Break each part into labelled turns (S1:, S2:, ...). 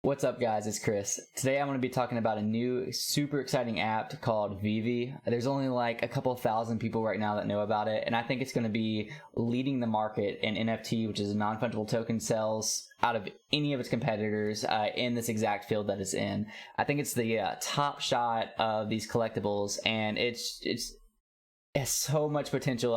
S1: What's up, guys? It's Chris. Today I'm going to be talking about a new super exciting app called VEVE. There's only like a couple thousand people right now that know about it, and I think it's going to be leading the market in NFT, which is non-fungible token sales, out of any of its competitors in this exact field that it's in. I think it's the top shot of these collectibles, and it's so much potential.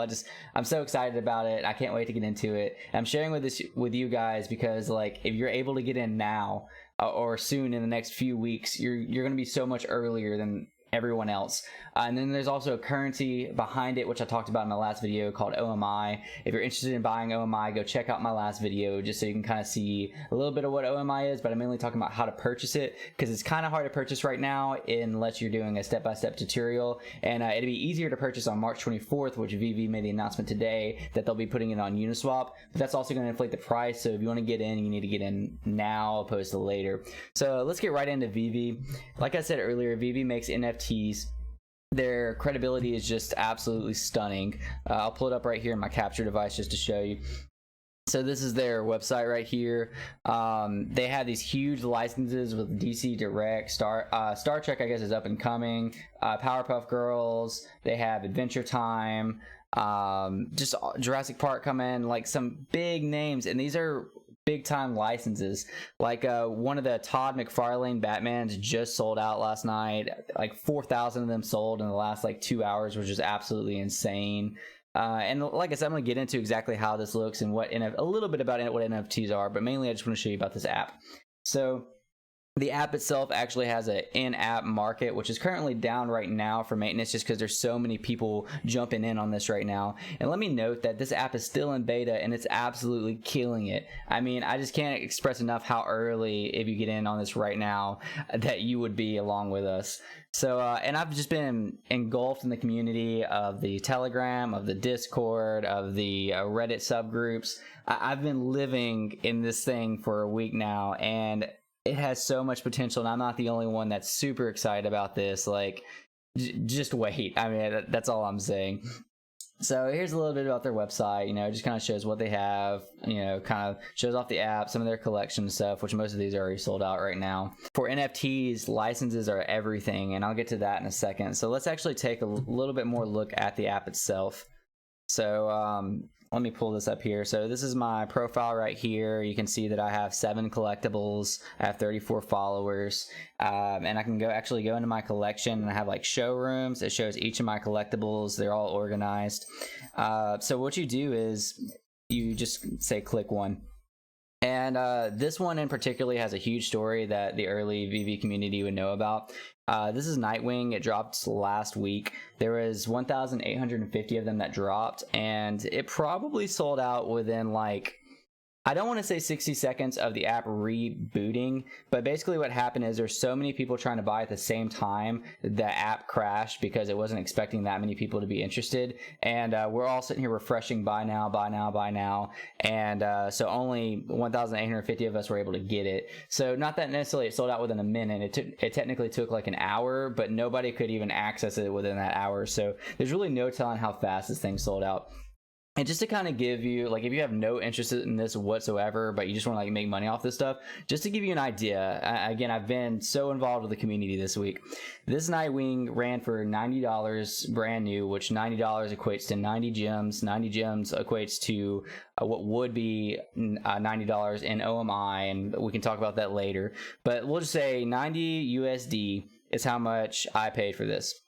S1: I'm so excited about it. I can't wait to get into it. I'm sharing with you guys because, like, if you're able to get in now or soon in the next few weeks, you're going to be so much earlier than everyone else. And then there's also a currency behind it, which I talked about in my last video, called OMI. If you're interested in buying OMI, go check out my last video just so you can kind of see a little bit of what OMI is, but I'm mainly talking about how to purchase it because it's kind of hard to purchase right now unless you're doing a step-by-step tutorial. And it'd be easier to purchase on March 24th, which VEVE made the announcement today that they'll be putting it on Uniswap, but that's also going to inflate the price. So if you want to get in, you need to get in now opposed to later. So let's get right into VEVE. Like I said earlier, VEVE makes NFTs. Their credibility is just absolutely stunning. I'll pull it up right here in my capture device just to show you. So this is their website right here. They have these huge licenses with DC Direct, Star Trek, I guess, is up and coming, Powerpuff Girls. They have Adventure Time, just Jurassic Park coming, like some big names, and these are big time licenses. Like one of the Todd McFarlane Batmans just sold out last night. Like 4,000 of them sold in the last like 2 hours, which is absolutely insane. And like I said, I'm going to get into exactly how this looks and a little bit about what NFTs are, but mainly I just want to show you about this app. So the app itself actually has an in-app market, which is currently down right now for maintenance just because there's so many people jumping in on this right now. And let me note that this app is still in beta and it's absolutely killing it. I mean, I just can't express enough how early, if you get in on this right now, that you would be along with us. So, and I've just been engulfed in the community of the Telegram, of the Discord, of the Reddit subgroups. I've been living in this thing for a week now, and it has so much potential, and I'm not the only one that's super excited about this. Like, just wait. I mean, that's all I'm saying. So here's a little bit about their website. You know, it just kind of shows what they have, you know, kind of shows off the app, some of their collection stuff, which most of these are already sold out right now. For NFTs, licenses are everything, and I'll get to that in a second. So let's actually take a little bit more look at the app itself. So let me pull this up here. So this is my profile right here. You can see that I have 7 collectibles. I have 34 followers. And I can actually go into my collection, and I have like showrooms. It shows each of my collectibles. They're all organized. So what you do is you just say click one. And this one in particular has a huge story that the early VEVE community would know about. This is Nightwing. It dropped last week. There was 1,850 of them that dropped, and it probably sold out within, like, I don't want to say 60 seconds of the app rebooting, but basically what happened is there's so many people trying to buy at the same time, the app crashed because it wasn't expecting that many people to be interested. And we're all sitting here refreshing buy now, buy now, buy now. And so only 1,850 of us were able to get it. So not that necessarily it sold out within a minute. It technically took like an hour, but nobody could even access it within that hour. So there's really no telling how fast this thing sold out. And just to kind of give you, like, if you have no interest in this whatsoever, but you just want to like make money off this stuff, just to give you an idea, again, I've been so involved with the community this week. This Nightwing ran for $90 brand new, which $90 equates to 90 gems. 90 gems equates to what would be $90 in OMI, and we can talk about that later. But we'll just say 90 USD is how much I paid for this.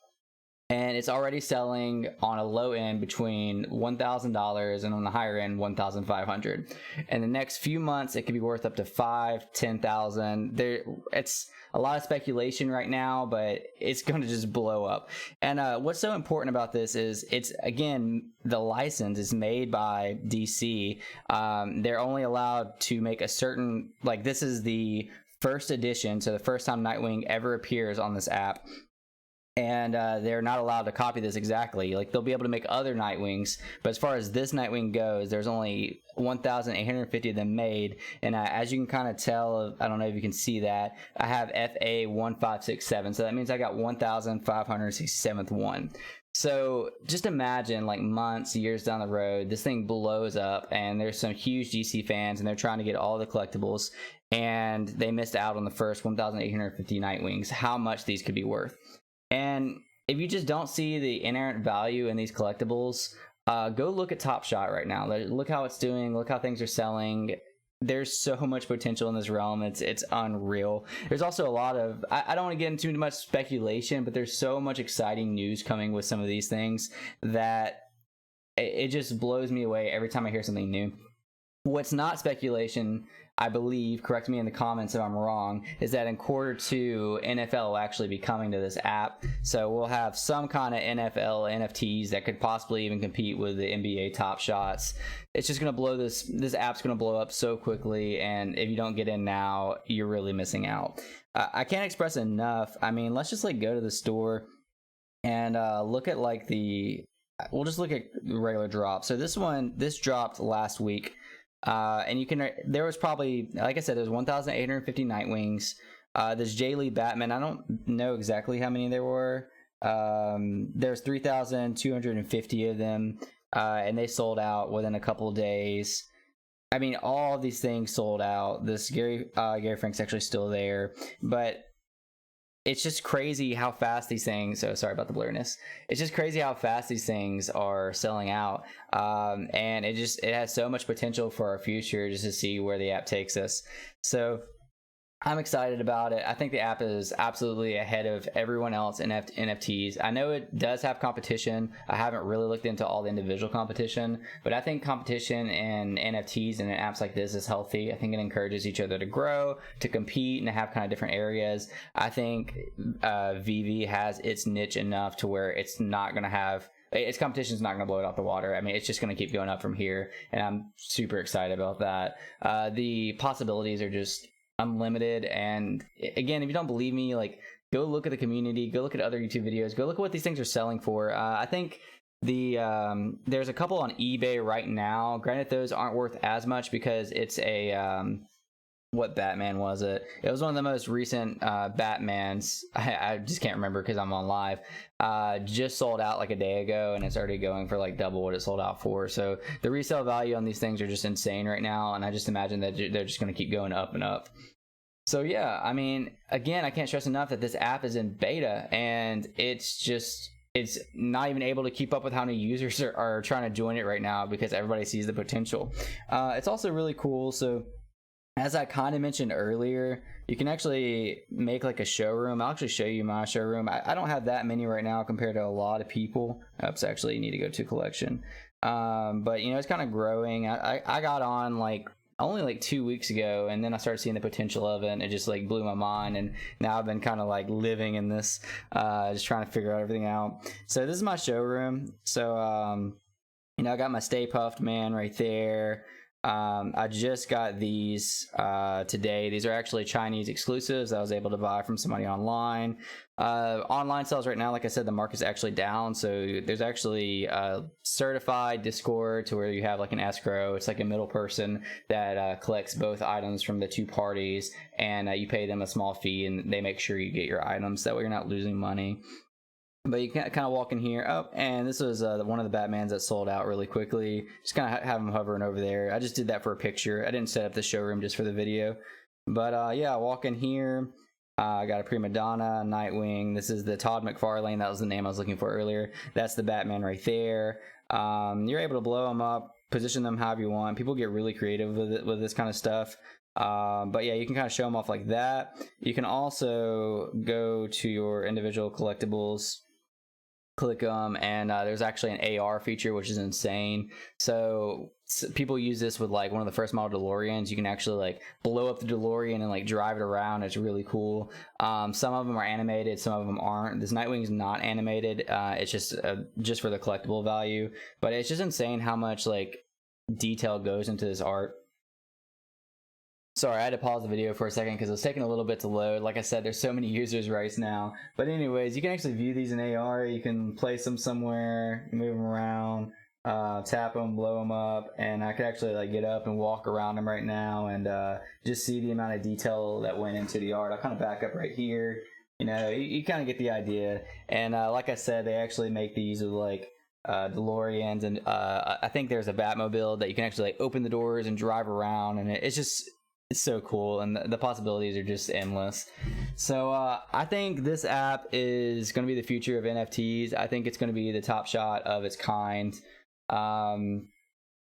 S1: And it's already selling on a low end between $1,000 and on the higher end $1,500. In the next few months, it could be worth up to $5,000-$10,000. It's a lot of speculation right now, but it's going to just blow up. And what's so important about this is it's, again, the license is made by DC. They're only allowed to make a certain, like, this is the first edition, so the first time Nightwing ever appears on this app. And they're not allowed to copy this exactly. Like, they'll be able to make other Nightwings, but as far as this Nightwing goes, there's only 1,850 of them made. And as you can kind of tell, I don't know if you can see that, I have FA1567, so that means I got 1,567th one. So just imagine like months, years down the road, this thing blows up and there's some huge DC fans and they're trying to get all the collectibles and they missed out on the first 1,850 Nightwings, how much these could be worth. And if you just don't see the inherent value in these collectibles, go look at Top Shot right now. Look how it's doing, look how things are selling. There's so much potential in this realm. It's unreal. There's also a lot of, I don't want to get into too much speculation, but there's so much exciting news coming with some of these things that it just blows me away every time I hear something new. What's not speculation, I believe, correct me in the comments if I'm wrong, is that in Q2, NFL will actually be coming to this app. So we'll have some kind of NFL NFTs that could possibly even compete with the NBA Top Shots. It's just going to blow this app's going to blow up so quickly, and if you don't get in now, you're really missing out. I can't express enough. I mean, let's just like go to the store and look at like we'll just look at the regular drop. So this dropped last week. And you can, there was probably, like I said, there's 1,850 Nightwings. This J-Lee Batman, I don't know exactly how many there were. There's 3,250 of them, and they sold out within a couple of days. I mean, all of these things sold out. This Gary Frank's actually still there, but it's just crazy how fast these things, so sorry about the blurriness. It's just crazy how fast these things are selling out. And it has so much potential for our future just to see where the app takes us. So I'm excited about it. I think the app is absolutely ahead of everyone else in NFTs. I know it does have competition. I haven't really looked into all the individual competition, but I think competition in NFTs and in apps like this is healthy. I think it encourages each other to grow, to compete, and to have kind of different areas. I think VEVE has its niche enough to where it's not going to have, its competition is not going to blow it out the water. I mean, it's just going to keep going up from here, and I'm super excited about that. The possibilities are just unlimited, and again, if you don't believe me, like, go look at the community, go look at other YouTube videos, go look at what these things are selling for. I think there's a couple on eBay right now. Granted, those aren't worth as much because it's a what Batman was it? It was one of the most recent Batmans. I just can't remember because I'm on live. Just sold out like a day ago, and it's already going for like double what it sold out for. So the resale value on these things are just insane right now, and I just imagine that they're just going to keep going up and up. So yeah, I mean, again, I can't stress enough that this app is in beta, and it's not even able to keep up with how many users are trying to join it right now because everybody sees the potential. It's also really cool. So as I kind of mentioned earlier, you can actually make like a showroom. I'll actually show you my showroom. I don't have that many right now compared to a lot of people. Oops, actually, you need to go to collection. But you know, it's kind of growing. I got on like only like 2 weeks ago, and then I started seeing the potential of it, and it just like blew my mind. And now I've been kind of like living in this, just trying to figure out everything out. So this is my showroom. So you know, I got my Stay Puffed Man right there. I just got these today. These are actually Chinese exclusives I was able to buy from somebody online. Online sales right now, like I said, the market's actually down, so there's actually certified Discord to where you have like an escrow. It's like a middle person that collects both items from the two parties, and you pay them a small fee, and they make sure you get your items. That way you're not losing money. But you can kind of walk in here. Oh, and this was one of the Batmans that sold out really quickly. Just kind of have them hovering over there. I just did that for a picture. I didn't set up the showroom just for the video. But yeah, walk in here. I got a Prima Donna, Nightwing. This is the Todd McFarlane. That was the name I was looking for earlier. That's the Batman right there. You're able to blow them up, position them however you want. People get really creative with this kind of stuff. But yeah, you can kind of show them off like that. You can also go to your individual collectibles, click them, and there's actually an AR feature, which is insane. So people use this with like one of the first model DeLoreans. You can actually like blow up the DeLorean and like drive it around. It's really cool. Some of them are animated, some of them aren't. This Nightwing's not animated. It's just for the collectible value, but it's just insane how much like detail goes into this art. Sorry, I had to pause the video for a second because it was taking a little bit to load. Like I said, there's so many users right now. But anyways, you can actually view these in AR. You can place them somewhere, move them around, tap them, blow them up, and I could actually like get up and walk around them right now and just see the amount of detail that went into the art. I'll kind of back up right here. You know, you kind of get the idea. And like I said, they actually make these with like DeLoreans, and I think there's a Batmobile that you can actually like open the doors and drive around, and it's so cool, and the possibilities are just endless. So I think this app is going to be the future of NFTs. I think it's going to be the top shot of its kind. I'm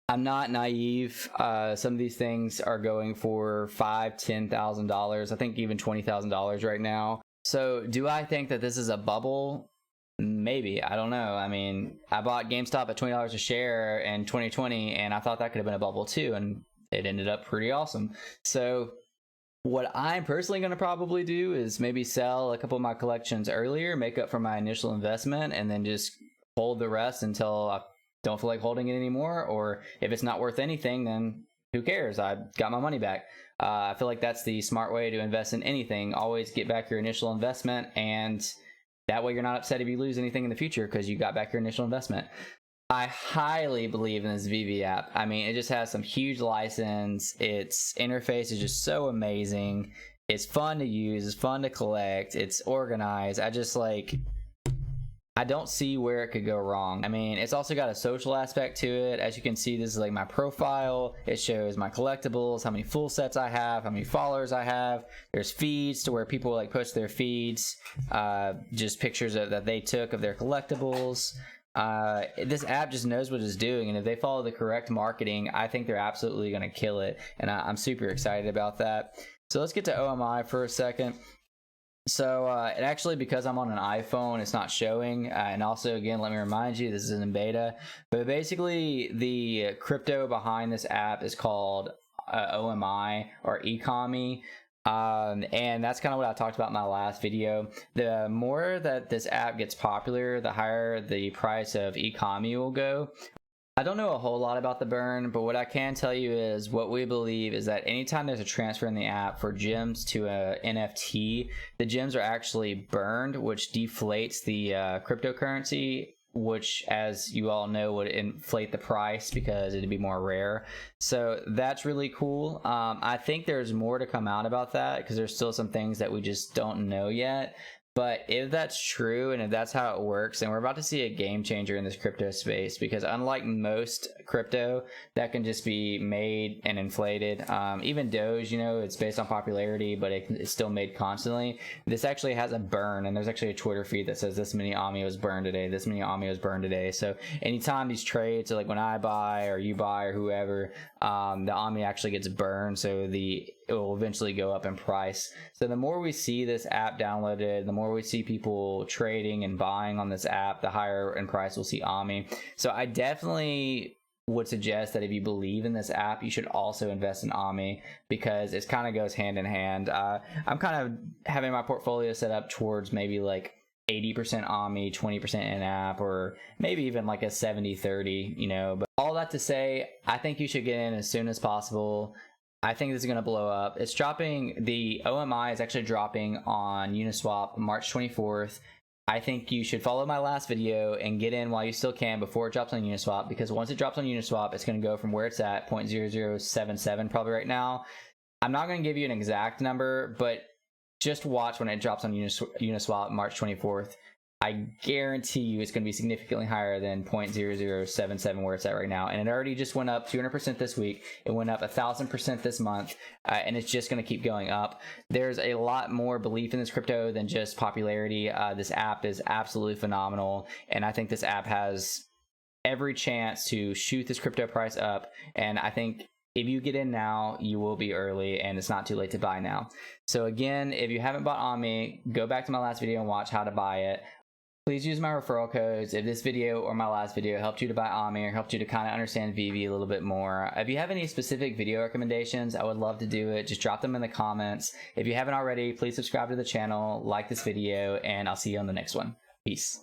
S1: not naive. Some of these things are going for $5,000-$10,000. I think even $20,000 right now. So do I think that this is a bubble? Maybe. I don't know. I mean, I bought GameStop at $20 a share in 2020, and I thought that could have been a bubble too, and it ended up pretty awesome. So what I'm personally going to probably do is maybe sell a couple of my collections earlier, make up for my initial investment, and then just hold the rest until I don't feel like holding it anymore. Or if it's not worth anything, then who cares? I got my money back. I feel like that's the smart way to invest in anything. Always get back your initial investment, and that way you're not upset if you lose anything in the future because you got back your initial investment. I highly believe in this VEVE app. I mean, it just has some huge license. Its interface is just so amazing. It's fun to use. It's fun to collect. It's organized. I don't see where it could go wrong. I mean, it's also got a social aspect to it. As you can see, this is like my profile. It shows my collectibles, how many full sets I have, how many followers I have. There's feeds to where people like post their feeds, just pictures that they took of their collectibles. This app just knows what it's doing, and if they follow the correct marketing, I think they're absolutely going to kill it, and I'm super excited about that. So let's get to OMI for a second. So it actually, because I'm on an iPhone, it's not showing. And also, again, let me remind you, this is in beta. But basically, the crypto behind this app is called OMI or eComi. And that's kind of what I talked about in my last video. The more that this app gets popular, the higher the price of eComi will go. I don't know a whole lot about the burn, but what I can tell you is what we believe is that anytime there's a transfer in the app for gems to a NFT, the gems are actually burned, which deflates the cryptocurrency, which, as you all know, would inflate the price because it'd be more rare. So that's really cool. I think there's more to come out about that because there's still some things that we just don't know yet. But if that's true and if that's how it works, then we're about to see a game changer in this crypto space, because unlike most crypto that can just be made and inflated, even Doge, you know, it's based on popularity, but it's still made constantly. This actually has a burn, and there's actually a Twitter feed that says this many OMI was burned today, this many OMI was burned today. So anytime these trades, so like when I buy or you buy or whoever, the OMI actually gets burned, so it will eventually go up in price. So the more we see this app downloaded, the more we see people trading and buying on this app, the higher in price we'll see OMI. So I definitely would suggest that if you believe in this app, you should also invest in OMI, because it kind of goes hand in hand. I'm kind of having my portfolio set up towards maybe like 80% OMI, 20% in-app, or maybe even like a 70-30, you know. But all that to say, I think you should get in as soon as possible. I think this is going to blow up. It's dropping, the OMI is actually dropping on Uniswap March 24th. I think you should follow my last video and get in while you still can before it drops on Uniswap, because once it drops on Uniswap, it's going to go from where it's at, 0.0077 probably right now. I'm not going to give you an exact number, but just watch when it drops on Uniswap March 24th. I guarantee you it's going to be significantly higher than 0.0077 where it's at right now. And it already just went up 200% this week. It went up 1,000% this month, and it's just going to keep going up. There's a lot more belief in this crypto than just popularity. This app is absolutely phenomenal, and I think this app has every chance to shoot this crypto price up. And I think if you get in now, you will be early, and it's not too late to buy now. So again, if you haven't bought OMI, go back to my last video and watch how to buy it. Please use my referral codes if this video or my last video helped you to buy OMI or helped you to kind of understand VEVE a little bit more. If you have any specific video recommendations, I would love to do it. Just drop them in the comments. If you haven't already, please subscribe to the channel, like this video, and I'll see you on the next one. Peace.